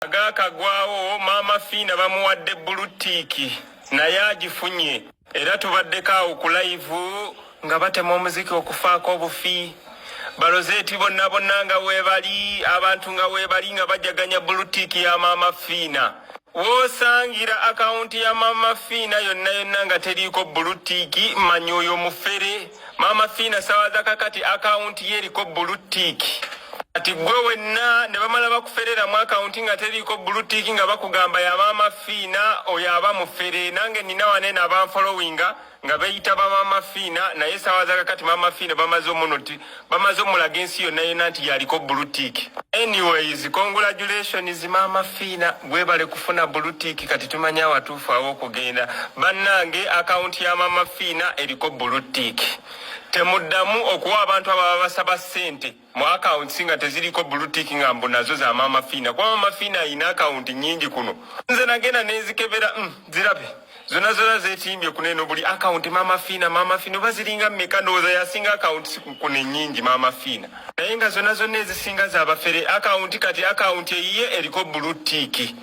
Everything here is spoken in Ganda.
Agakagwawo Mama Fina bamuwadde bulutiki naye agifunye era tubaddeko awo ku live nga batema omuziki okufaako obufi balozeti bonna nga webali abantu nga webali nga bajaganya bulutiki ya Mama Fina wosangira akaunti ya Mama Fina yonna nga teriko bulutiki manya oyo mufere Mama Fina sawaza kakati akaunti ye eriko bulutiki ati gwe wenna ne bamala bakuferera mu akaunti nga teriko bulutiki nga bakugamba ya Mama Fina oyo aba mufere nange nina wanene abanfollowinga nga beyita ba Mama Fina naye sawaza kakati Mama Fina bamaze omunoti bamaze omulaga ensi yonna nti yaliko bulutiki. Anyways, congratulations Mama Fina gwe bale kufuna bulutiki kati tumanya watuufu awo okugenda bannange akaunti ya Mama Fina eriko bulutiki. Temuddamu okuwa abantu ababa basaba ssente mu akaunti nga teziriko bulutiki nga mbu nazo za Mama Fina. Kwa Mama Fina ayina akaunti nyingi kuno. Nze nagenda nenzikebera zirabe. Zona zetimbye kuneno buli akaunti Mama Fina baziringa mmeka ndowooza yasinga akaunti kune nyingi Mama Fina. Naye nga zona ezisinga za bafere akaunti kati akaunti eyiye eriko bulutiki.